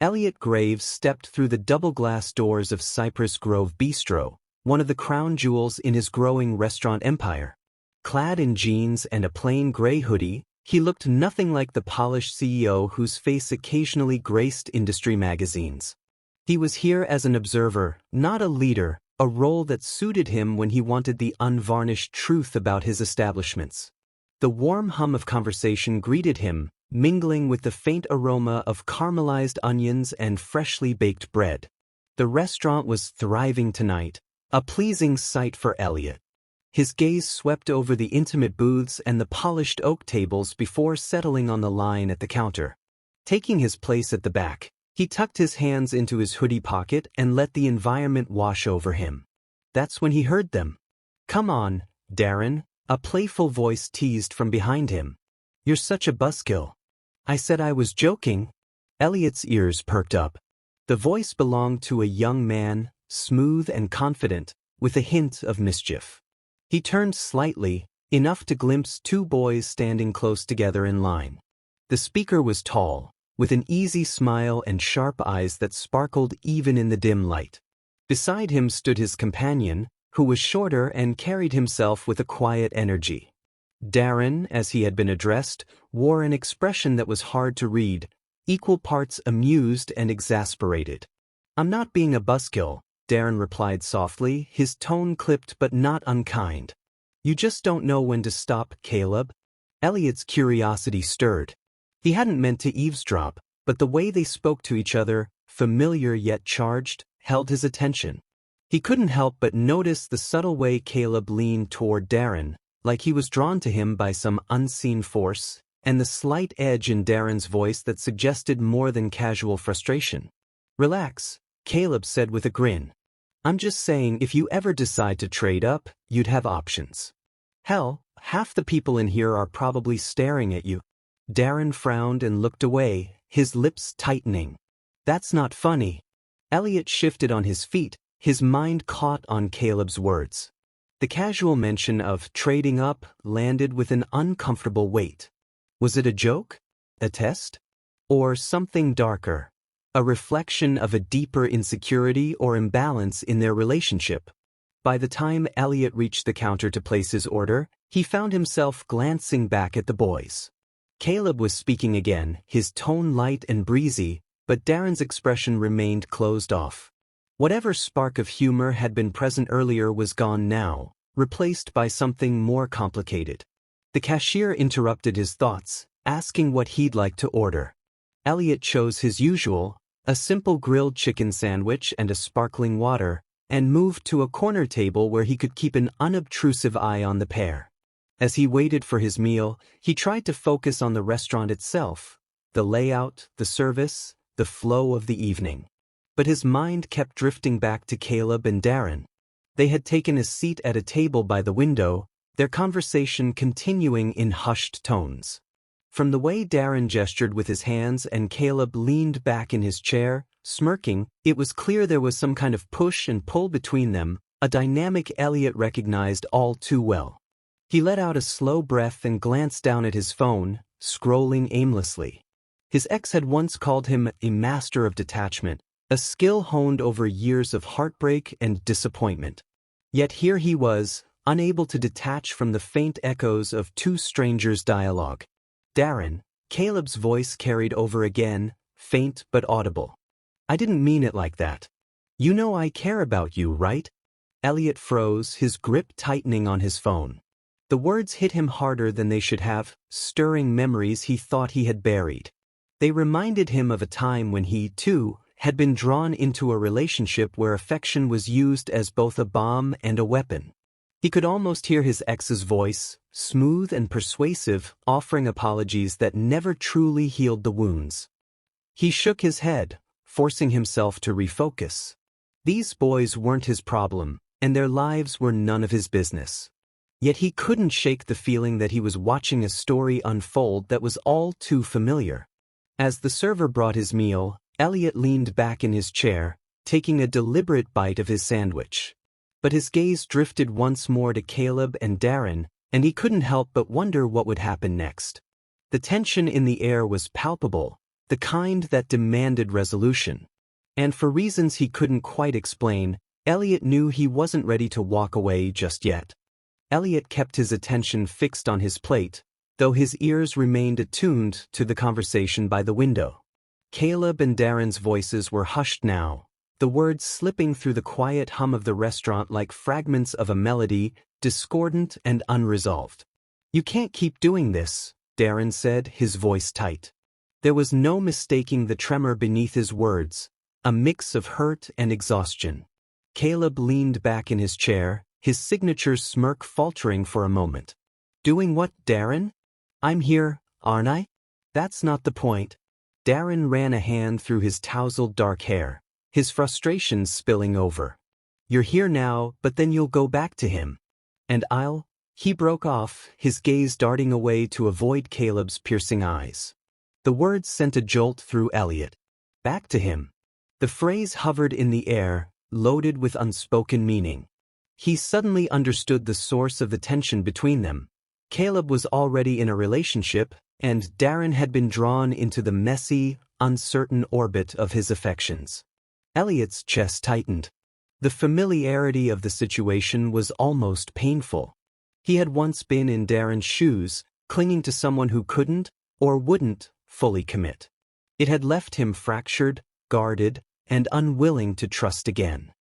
Elliot Graves stepped through the double-glass doors of Cypress Grove Bistro, one of the crown jewels in his growing restaurant empire. Clad in jeans and a plain gray hoodie, he looked nothing like the polished CEO whose face occasionally graced industry magazines. He was here as an observer, not a leader, a role that suited him when he wanted the unvarnished truth about his establishments. The warm hum of conversation greeted him, mingling with the faint aroma of caramelized onions and freshly baked bread. The restaurant was thriving tonight, a pleasing sight for Elliot. His gaze swept over the intimate booths and the polished oak tables before settling on the line at the counter. Taking his place at the back, he tucked his hands into his hoodie pocket and let the environment wash over him. That's when he heard them. "Come on, Darren," a playful voice teased from behind him. "You're such a buzzkill." "I said I was joking." Elliot's ears perked up. The voice belonged to a young man, smooth and confident, with a hint of mischief. He turned slightly, enough to glimpse two boys standing close together in line. The speaker was tall, with an easy smile and sharp eyes that sparkled even in the dim light. Beside him stood his companion, who was shorter and carried himself with a quiet energy. Darren, as he had been addressed, wore an expression that was hard to read, equal parts amused and exasperated. "I'm not being a buzzkill," Darren replied softly, his tone clipped but not unkind. "You just don't know when to stop, Caleb." Elliot's curiosity stirred. He hadn't meant to eavesdrop, but the way they spoke to each other, familiar yet charged, held his attention. He couldn't help but notice the subtle way Caleb leaned toward Darren, like he was drawn to him by some unseen force, and the slight edge in Darren's voice that suggested more than casual frustration. "Relax," Caleb said with a grin. "I'm just saying if you ever decide to trade up, you'd have options. Hell, half the people in here are probably staring at you." Darren frowned and looked away, his lips tightening. "That's not funny." Elliot shifted on his feet, his mind caught on Caleb's words. The casual mention of trading up landed with an uncomfortable weight. Was it a joke? A test? Or something darker? A reflection of a deeper insecurity or imbalance in their relationship? By the time Elliot reached the counter to place his order, he found himself glancing back at the boys. Caleb was speaking again, his tone light and breezy, but Darren's expression remained closed off. Whatever spark of humor had been present earlier was gone now, replaced by something more complicated. The cashier interrupted his thoughts, asking what he'd like to order. Elliot chose his usual, a simple grilled chicken sandwich and a sparkling water, and moved to a corner table where he could keep an unobtrusive eye on the pair. As he waited for his meal, he tried to focus on the restaurant itself, the layout, the service, the flow of the evening. But his mind kept drifting back to Caleb and Darren. They had taken a seat at a table by the window, their conversation continuing in hushed tones. From the way Darren gestured with his hands and Caleb leaned back in his chair, smirking, it was clear there was some kind of push and pull between them, a dynamic Elliot recognized all too well. He let out a slow breath and glanced down at his phone, scrolling aimlessly. His ex had once called him a master of detachment, a skill honed over years of heartbreak and disappointment. Yet here he was, unable to detach from the faint echoes of two strangers' dialogue. "Darren," Caleb's voice carried over again, faint but audible. "I didn't mean it like that. You know I care about you, right?" Elliot froze, his grip tightening on his phone. The words hit him harder than they should have, stirring memories he thought he had buried. They reminded him of a time when he, too, had been drawn into a relationship where affection was used as both a bomb and a weapon. He could almost hear his ex's voice, smooth and persuasive, offering apologies that never truly healed the wounds. He shook his head, forcing himself to refocus. These boys weren't his problem, and their lives were none of his business. Yet he couldn't shake the feeling that he was watching a story unfold that was all too familiar. As the server brought his meal, Elliot leaned back in his chair, taking a deliberate bite of his sandwich. But his gaze drifted once more to Caleb and Darren, and he couldn't help but wonder what would happen next. The tension in the air was palpable, the kind that demanded resolution. And for reasons he couldn't quite explain, Elliot knew he wasn't ready to walk away just yet. Elliot kept his attention fixed on his plate, though his ears remained attuned to the conversation by the window. Caleb and Darren's voices were hushed now, the words slipping through the quiet hum of the restaurant like fragments of a melody, discordant and unresolved. "You can't keep doing this," Darren said, his voice tight. There was no mistaking the tremor beneath his words, a mix of hurt and exhaustion. Caleb leaned back in his chair, his signature smirk faltering for a moment. "Doing what, Darren? I'm here, aren't I?" "That's not the point." Darren ran a hand through his tousled dark hair, his frustration spilling over. "You're here now, but then you'll go back to him. And He broke off, his gaze darting away to avoid Caleb's piercing eyes. The words sent a jolt through Elliot. Back to him. The phrase hovered in the air, loaded with unspoken meaning. He suddenly understood the source of the tension between them. Caleb was already in a relationship, and Darren had been drawn into the messy, uncertain orbit of his affections. Elliot's chest tightened. The familiarity of the situation was almost painful. He had once been in Darren's shoes, clinging to someone who couldn't, or wouldn't, fully commit. It had left him fractured, guarded, and unwilling to trust again.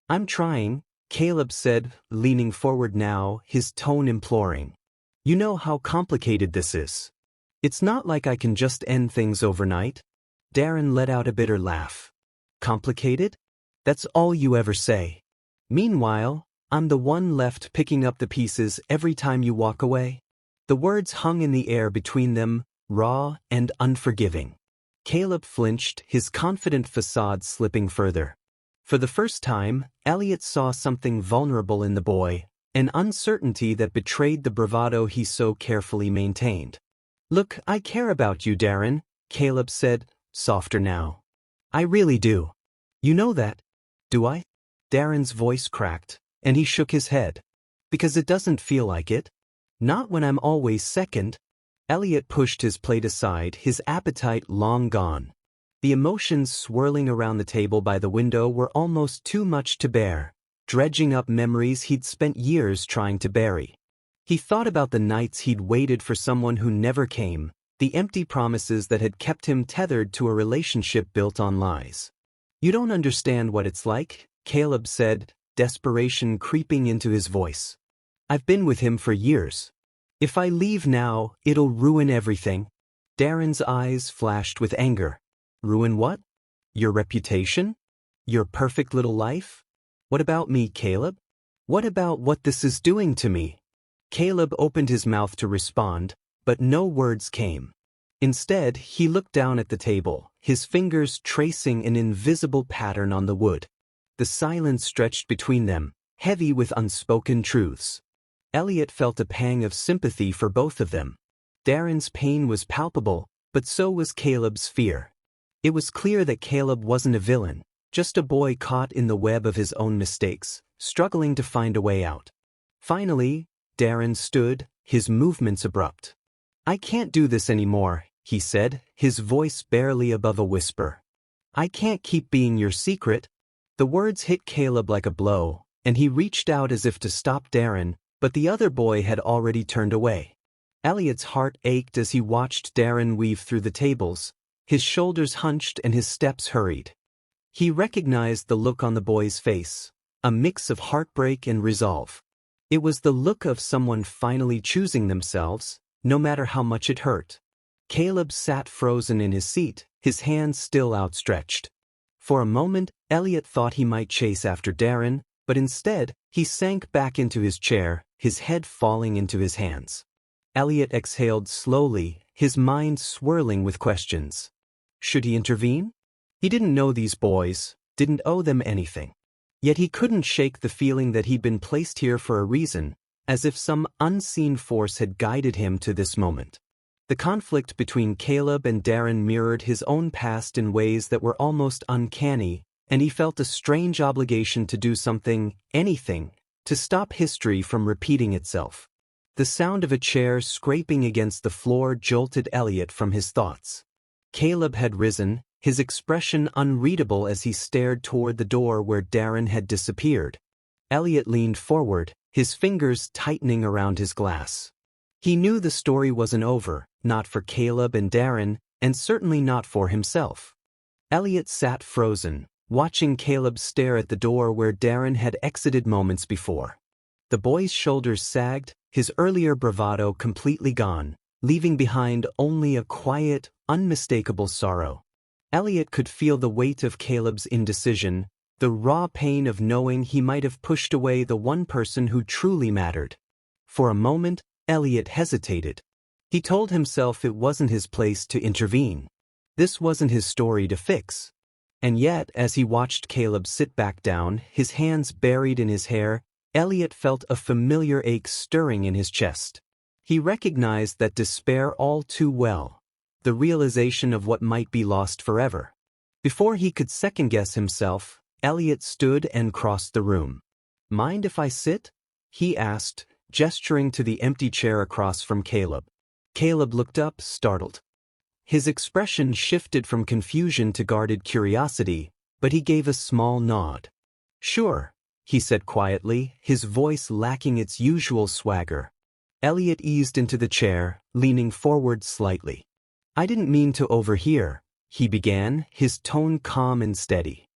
"I'm trying," Caleb said, leaning forward now, his tone imploring. "You know how complicated this is. It's not like I can just end things overnight." Darren let out a bitter laugh. "Complicated? That's all you ever say. Meanwhile, I'm the one left picking up the pieces every time you walk away." The words hung in the air between them, raw and unforgiving. Caleb flinched, his confident facade slipping further. For the first time, Elliot saw something vulnerable in the boy, an uncertainty that betrayed the bravado he so carefully maintained. "Look, I care about you, Darren," Caleb said, softer now. "I really do. You know that." "Do I?" Darren's voice cracked, and he shook his head. "Because it doesn't feel like it. Not when I'm always second." Elliot pushed his plate aside, his appetite long gone. The emotions swirling around the table by the window were almost too much to bear, dredging up memories he'd spent years trying to bury. He thought about the nights he'd waited for someone who never came, the empty promises that had kept him tethered to a relationship built on lies. "You don't understand what it's like," Caleb said, desperation creeping into his voice. "I've been with him for years. If I leave now, it'll ruin everything." Darren's eyes flashed with anger. "Ruin what? Your reputation? Your perfect little life? What about me, Caleb? What about what this is doing to me?" Caleb opened his mouth to respond, but no words came. Instead, he looked down at the table, his fingers tracing an invisible pattern on the wood. The silence stretched between them, heavy with unspoken truths. Elliot felt a pang of sympathy for both of them. Darren's pain was palpable, but so was Caleb's fear. It was clear that Caleb wasn't a villain, just a boy caught in the web of his own mistakes, struggling to find a way out. Finally, Darren stood, his movements abrupt. "I can't do this anymore," he said, his voice barely above a whisper. "I can't keep being your secret." The words hit Caleb like a blow, and he reached out as if to stop Darren, but the other boy had already turned away. Elliot's heart ached as he watched Darren weave through the tables, his shoulders hunched and his steps hurried. He recognized the look on the boy's face, a mix of heartbreak and resolve. It was the look of someone finally choosing themselves, no matter how much it hurt. Caleb sat frozen in his seat, his hands still outstretched. For a moment, Elliot thought he might chase after Darren, but instead, he sank back into his chair, his head falling into his hands. Elliot exhaled slowly, his mind swirling with questions. Should he intervene? He didn't know these boys, didn't owe them anything. Yet he couldn't shake the feeling that he'd been placed here for a reason, as if some unseen force had guided him to this moment. The conflict between Caleb and Darren mirrored his own past in ways that were almost uncanny, and he felt a strange obligation to do something, anything, to stop history from repeating itself. The sound of a chair scraping against the floor jolted Elliot from his thoughts. Caleb had risen, his expression unreadable as he stared toward the door where Darren had disappeared. Elliot leaned forward, his fingers tightening around his glass. He knew the story wasn't over, not for Caleb and Darren, and certainly not for himself. Elliot sat frozen, watching Caleb stare at the door where Darren had exited moments before. The boy's shoulders sagged, his earlier bravado completely gone, leaving behind only a quiet, unmistakable sorrow. Elliot could feel the weight of Caleb's indecision, the raw pain of knowing he might have pushed away the one person who truly mattered. For a moment, Elliot hesitated. He told himself it wasn't his place to intervene. This wasn't his story to fix. And yet, as he watched Caleb sit back down, his hands buried in his hair, Elliot felt a familiar ache stirring in his chest. He recognized that despair all too well, the realization of what might be lost forever. Before he could second-guess himself, Elliot stood and crossed the room. "Mind if I sit?" he asked, gesturing to the empty chair across from Caleb. Caleb looked up, startled. His expression shifted from confusion to guarded curiosity, but he gave a small nod. "Sure," he said quietly, his voice lacking its usual swagger. Elliot eased into the chair, leaning forward slightly. "I didn't mean to overhear," he began, his tone calm and steady.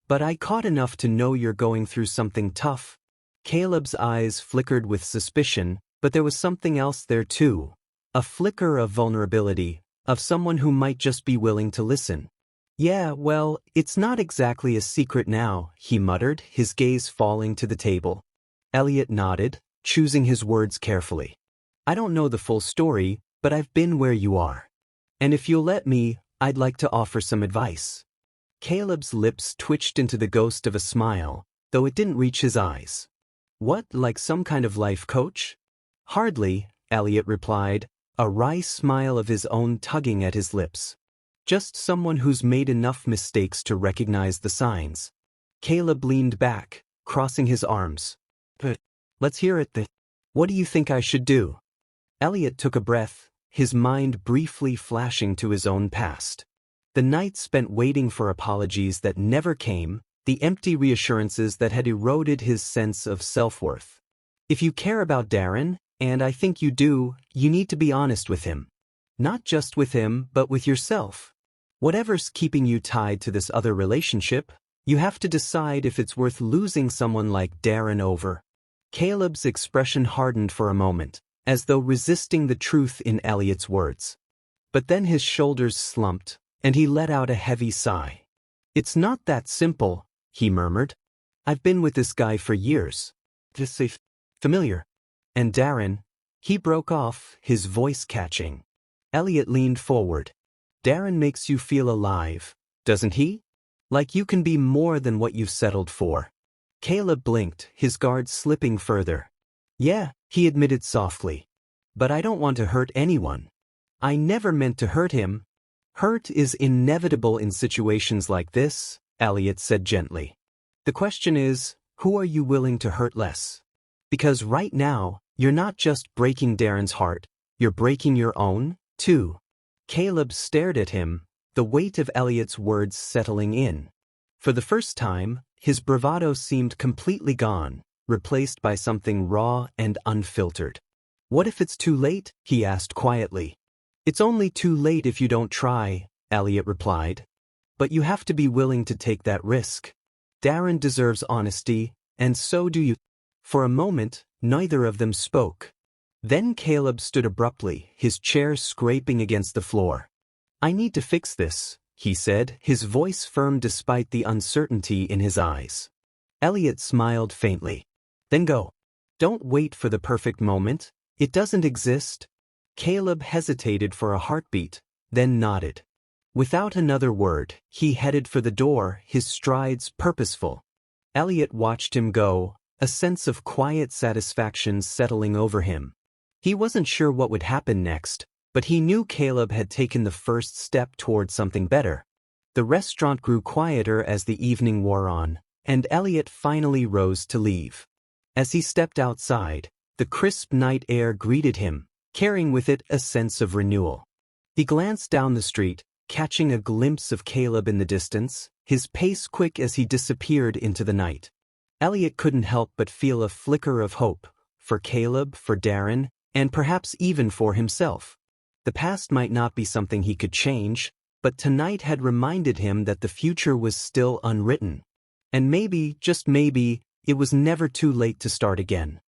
"But I caught enough to know you're going through something tough." Caleb's eyes flickered with suspicion, but there was something else there too. A flicker of vulnerability, of someone who might just be willing to listen. "Yeah, well, it's not exactly a secret now," he muttered, his gaze falling to the table. Elliot nodded, choosing his words carefully. "I don't know the full story, but I've been where you are. And if you'll let me, I'd like to offer some advice." Caleb's lips twitched into the ghost of a smile, though it didn't reach his eyes. "What, like some kind of life coach?" "Hardly," Elliot replied, a wry smile of his own tugging at his lips. "Just someone who's made enough mistakes to recognize the signs." Caleb leaned back, crossing his arms. "But let's hear it. What do you think I should do?" Elliot took a breath, his mind briefly flashing to his own past. The night spent waiting for apologies that never came, the empty reassurances that had eroded his sense of self-worth. If you care about Darren, and I think you do, you need to be honest with him. Not just with him, but with yourself. Whatever's keeping you tied to this other relationship, you have to decide if it's worth losing someone like Darren over. Caleb's expression hardened for a moment, as though resisting the truth in Elliot's words. But then his shoulders slumped, and he let out a heavy sigh. "It's not that simple," he murmured. "I've been with this guy for years. Just say familiar. And Darren," he broke off, his voice catching. Elliot leaned forward. "Darren makes you feel alive, doesn't he? Like you can be more than what you've settled for." Caleb blinked, his guard slipping further. "Yeah," he admitted softly. "But I don't want to hurt anyone. I never meant to hurt him." "Hurt is inevitable in situations like this," Elliot said gently. "The question is, who are you willing to hurt less? Because right now, you're not just breaking Darren's heart, you're breaking your own, too." Caleb stared at him, the weight of Elliot's words settling in. For the first time, his bravado seemed completely gone, replaced by something raw and unfiltered. "What if it's too late?" he asked quietly. "It's only too late if you don't try," Elliot replied. "But you have to be willing to take that risk. Darren deserves honesty, and so do you." For a moment, neither of them spoke. Then Caleb stood abruptly, his chair scraping against the floor. "I need to fix this," he said, his voice firm despite the uncertainty in his eyes. Elliot smiled faintly. "Then go. Don't wait for the perfect moment. It doesn't exist." Caleb hesitated for a heartbeat, then nodded. Without another word, he headed for the door, his strides purposeful. Elliot watched him go, a sense of quiet satisfaction settling over him. He wasn't sure what would happen next, but he knew Caleb had taken the first step toward something better. The restaurant grew quieter as the evening wore on, and Elliot finally rose to leave. As he stepped outside, the crisp night air greeted him, carrying with it a sense of renewal. He glanced down the street, catching a glimpse of Caleb in the distance, his pace quick as he disappeared into the night. Elliot couldn't help but feel a flicker of hope, for Caleb, for Darren, and perhaps even for himself. The past might not be something he could change, but tonight had reminded him that the future was still unwritten. And maybe, just maybe, it was never too late to start again.